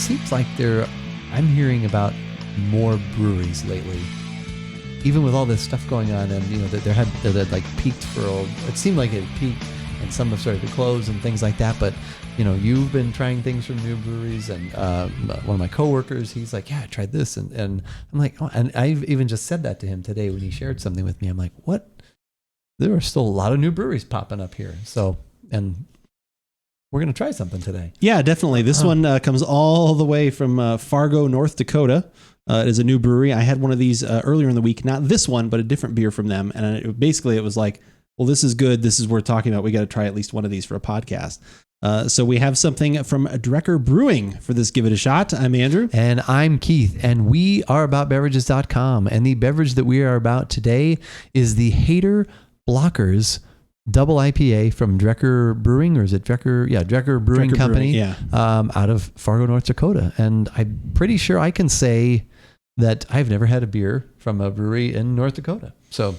seems like I'm hearing about more breweries lately, even with all this stuff going on, and that they had like peaked it seemed like it peaked, and some have started to close and things like that. But you've been trying things from new breweries, and one of my coworkers, he's like, yeah, I tried this, and I'm like, oh, and I've even just said that to him today when he shared something with me. I'm like, what? There are still a lot of new breweries popping up here. So, and we're going to try something today. Yeah, definitely. This one comes all the way from Fargo, North Dakota. It is a new brewery. I had one of these earlier in the week, not this one, but a different beer from them. And it was like, well, this is good. This is worth talking about. We got to try at least one of these for a podcast. So we have something from Drekker Brewing for this Give It a Shot. I'm Andrew. And I'm Keith. And we are AboutBeverages.com. And the beverage that we are about today is the Hater Blockers Double IPA from Drekker Brewing, or is it Drekker? Yeah, Drekker Brewing Company, out of Fargo, North Dakota. And I'm pretty sure I can say that I've never had a beer from a brewery in North Dakota. So,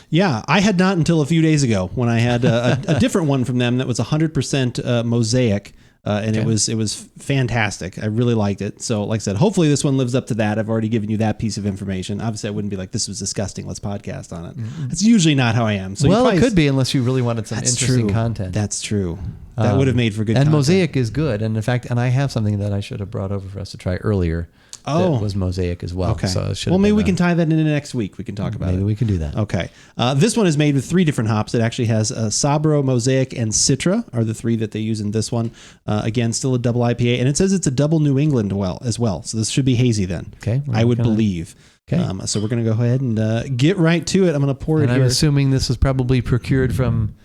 yeah, I had not until a few days ago when I had a different one from them that was 100% Mosaic. And it was fantastic. I really liked it. So like I said, hopefully this one lives up to that. I've already given you that piece of information. Obviously I wouldn't be like, this was disgusting, let's podcast on it. Mm-hmm. That's usually not how I am. So it could be, unless you really wanted some interesting content. That's true. That would have made for good content. And content. Mosaic is good. And in fact, I have something that I should have brought over for us to try earlier. That was Mosaic as well. Okay. So maybe we can tie that into next week. We can talk about it. Maybe we can do that. Okay. This one is made with 3 different hops. It actually has Sabro, Mosaic, and Citra are the 3 that they use in this one. Again, still a double IPA. And it says it's a double New England as well. So this should be hazy then. Okay. I would believe. Okay. So we're going to go ahead and get right to it. I'm going to pour it here. I'm assuming this was probably procured from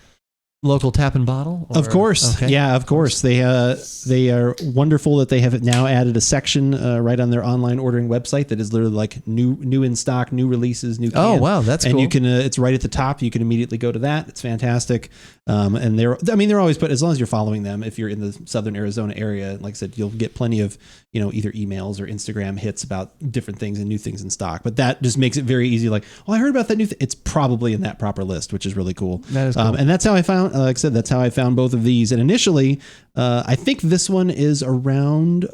local tap and bottle? Of course. Okay. Yeah, of course. They are wonderful that they have now added a section right on their online ordering website that is literally like new in stock, new releases, new cans. Oh, wow. That's cool. And you can, it's right at the top. You can immediately go to that. It's fantastic. And they're always put, as long as you're following them, if you're in the Southern Arizona area, like I said, you'll get plenty of, either emails or Instagram hits about different things and new things in stock. But that just makes it very easy. Like, oh, I heard about that new thing. It's probably in that proper list, which is really cool. That is cool. And that's how I found, like I said, that's how I found both of these. And initially, I think this one is around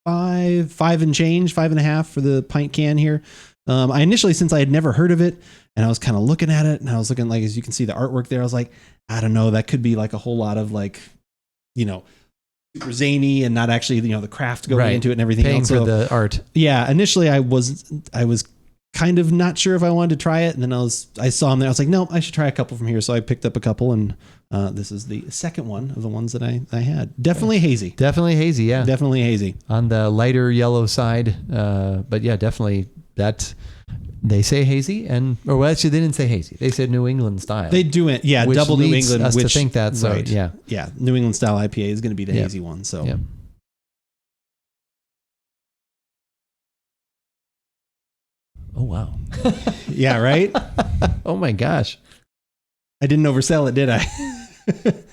5 and change, 5.5 for the pint can here. I initially, since I had never heard of it, and I was kind of looking at it, and I was looking, like, as you can see the artwork there, I was like, I don't know, that could be like a whole lot of like, super zany and not actually, the craft going into it and everything Paying else. for the art. Yeah. Initially I was kind of not sure if I wanted to try it. And then I saw them there. I was like, no, I should try a couple from here. So I picked up a couple, and this is the second one of the ones that I had. Definitely hazy. Definitely hazy. Yeah. Definitely hazy. On the lighter yellow side. But yeah, definitely that. They say hazy, actually they didn't say hazy. They said New England style. They do it, yeah. Double New England, us to think that. So right. yeah. New England style IPA is going to be the hazy one. So. Yeah. Oh wow. Yeah. Right. Oh my gosh. I didn't oversell it, did I?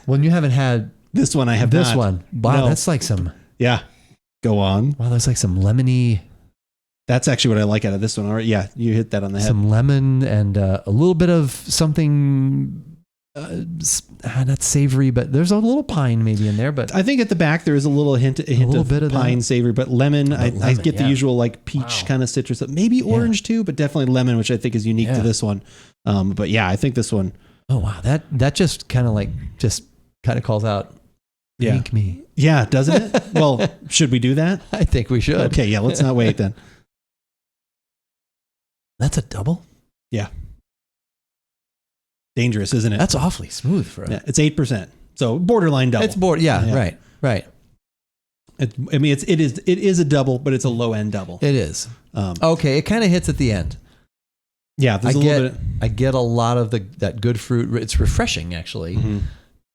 Well, you haven't had this one. I have this not. one. Wow, No. that's like some. Yeah. Go on. Wow, that's like some lemony. That's actually what I like out of this one. All right, yeah, you hit that on the head. Some lemon and a little bit of something, not savory, but there's a little pine maybe in there. But I think at the back there is a hint of bit of pine savory, but lemon. I get the usual like peach kind of citrus, maybe orange too, but definitely lemon, which I think is unique to this one. But yeah, I think this one. Oh wow, that just kind of calls out. Make me. Yeah, doesn't it? Well, should we do that? I think we should. Okay, yeah, let's not wait then. That's a double? Yeah. Dangerous, isn't it? That's awfully smooth for it. Yeah, it's 8%. So borderline double. It's right. It is a double, but it's a low end double. It is. Okay, it kind of hits at the end. Yeah, there's a little bit. I get a lot of that good fruit. It's refreshing actually. Mm-hmm.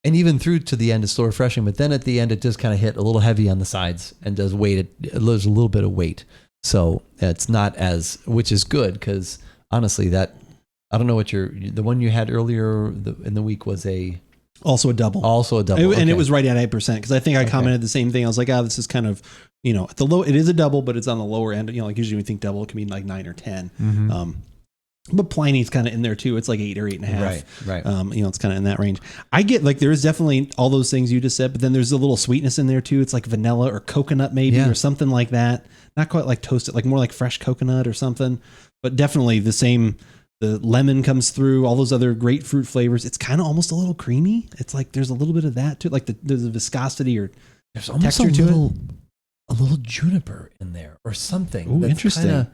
And even through to the end, it's still refreshing. But then at the end, it just kind of hit a little heavy on the sides and does weight. It loses a little bit of weight. So it's not which is good because honestly, I don't know what the one you had earlier in the week was also a double. And it was right at 8% because I think I commented the same thing. I was like, this is kind of, at the low, it is a double, but it's on the lower end. Like usually we think double can mean like 9 or 10. Mm-hmm. But Pliny's kind of in there too. It's like 8 or 8.5. Right. It's kind of in that range. I get like, there is definitely all those things you just said, but then there's a little sweetness in there too. It's like vanilla or coconut maybe or something like that. Not quite like toasted, like more like fresh coconut or something, but definitely the same. The lemon comes through, all those other grapefruit flavors. It's kind of almost a little creamy. It's like there's a little bit of that too, like there's a viscosity or there's almost texture a little juniper in there or something. Oh, interesting.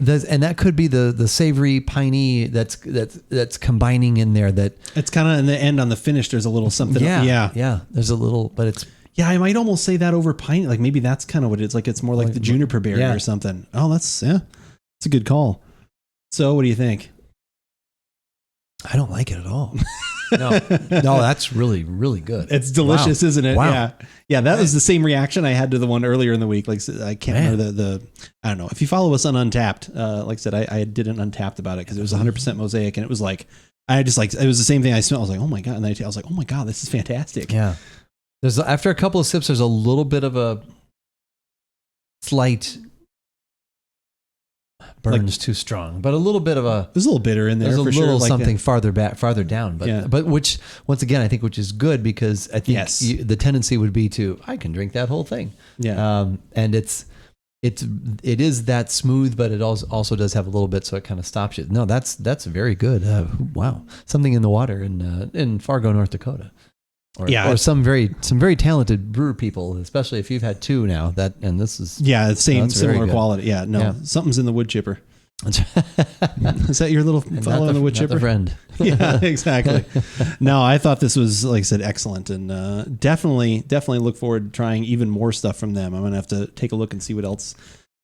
And that could be the savory piney that's combining in there. That it's kind of in the end on the finish. There's a little something. Yeah. There's a little, but it's. Yeah, I might almost say that over pine. Like maybe that's kind of what it's like. It's more like the juniper berry or something. Oh, that's a good call. So what do you think? I don't like it at all. No, that's really, really good. It's delicious, isn't it? Wow. Yeah. That was the same reaction I had to the one earlier in the week. Like I can't remember I don't know. If you follow us on Untapped, like I said, I did an Untapped about it because it was 100% Mosaic, and it was like I just like it was the same thing I smelled. I was like, oh my god, and then I was like, oh my god, this is fantastic. Yeah. There's after a couple of sips, there's a little bit of a slight burns too strong, but a little bit of there's a little bitter in there. There's a for little sure, something farther down, but which once again I think which is good because I think the tendency would be to I can drink that whole thing. Yeah, and it is that smooth, but it also does have a little bit, so it kind of stops you. No, that's very good. Wow, something in the water in Fargo, North Dakota. Or some very talented brewer people, especially if you've had two now. This is similar quality. Yeah, no, something's in the wood chipper. Is that your little fellow in the wood chipper? Not the friend. Yeah, exactly. No, I thought this was, like I said, excellent, and definitely look forward to trying even more stuff from them. I'm gonna have to take a look and see what else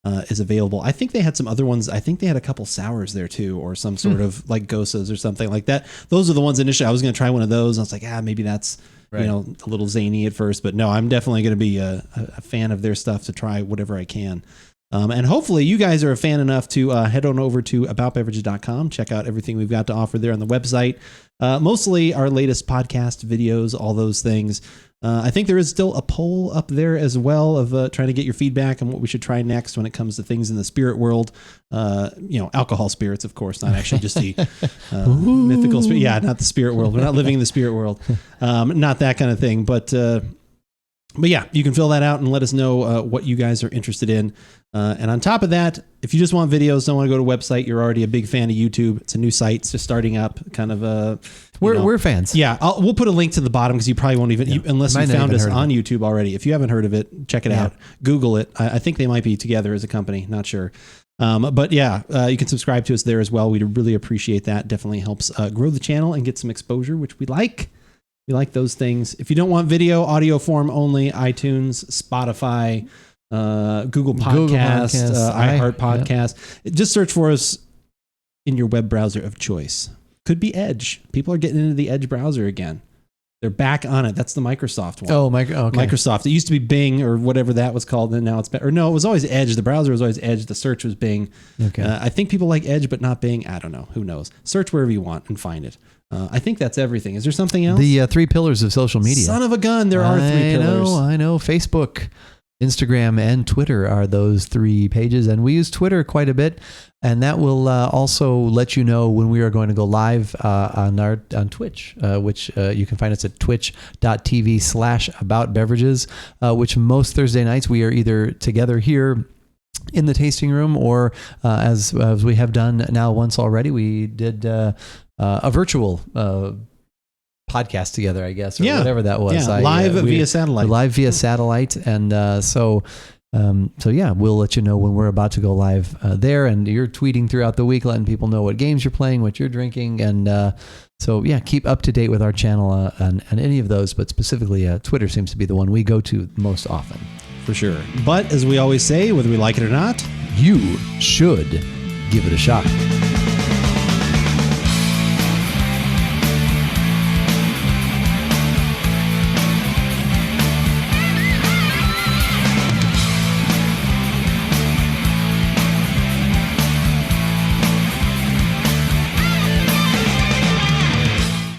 is available. I think they had some other ones. I think they had a couple sours there too, or some sort of like Gosas or something like that. Those are the ones initially I was going to try one of those. And I was like, maybe that's a little zany at first, but no, I'm definitely going to be a fan of their stuff to try whatever I can. And hopefully you guys are a fan enough to head on over to AboutBeverages.com, check out everything we've got to offer there on the website. Mostly our latest podcast videos, all those things. I think there is still a poll up there as well of trying to get your feedback on what we should try next when it comes to things in the spirit world. Alcohol spirits, of course, not actually just the mythical spirit. Yeah, not the spirit world. We're not living in the spirit world. Not that kind of thing. But yeah, you can fill that out and let us know what you guys are interested in. And on top of that, if you just want videos, don't want to go to a website, you're already a big fan of YouTube. It's a new site. It's just starting up, kind of we're fans. Yeah, we'll put a link to the bottom because you probably won't even, unless you found us on YouTube already. If you haven't heard of it, check it out. Google it. I think they might be together as a company. Not sure. But yeah, you can subscribe to us there as well. We'd really appreciate that. Definitely helps grow the channel and get some exposure, which we like. We like those things. If you don't want video, audio form only, iTunes, Spotify, Google Podcasts, iHeart Podcast. Just search for us in your web browser of choice. Could be Edge. People are getting into the Edge browser again. They're back on it. That's the Microsoft one. Okay. Microsoft. It used to be Bing or whatever that was called, and now it's it was always Edge. The browser was always Edge. The search was Bing. Okay. I think people like Edge, but not Bing. I don't know. Who knows? Search wherever you want and find it. I think that's everything. Is there something else? The 3 pillars of social media. Son of a gun. There are 3 pillars. I know. Facebook, Instagram, and Twitter are those 3 pages. And we use Twitter quite a bit. And that will also let you know when we are going to go live on Twitch, which you can find us at twitch.tv/AboutBeverages, which most Thursday nights we are either together here in the tasting room or as we have done now once already, we did a virtual podcast together, I guess, or whatever that was. Yeah, live via satellite. Live via satellite. And so yeah, we'll let you know when we're about to go live there. And you're tweeting throughout the week, letting people know what games you're playing, what you're drinking. And so, yeah, keep up to date with our channel on any of those. But specifically, Twitter seems to be the one we go to most often. For sure. But as we always say, whether we like it or not, you should give it a shot.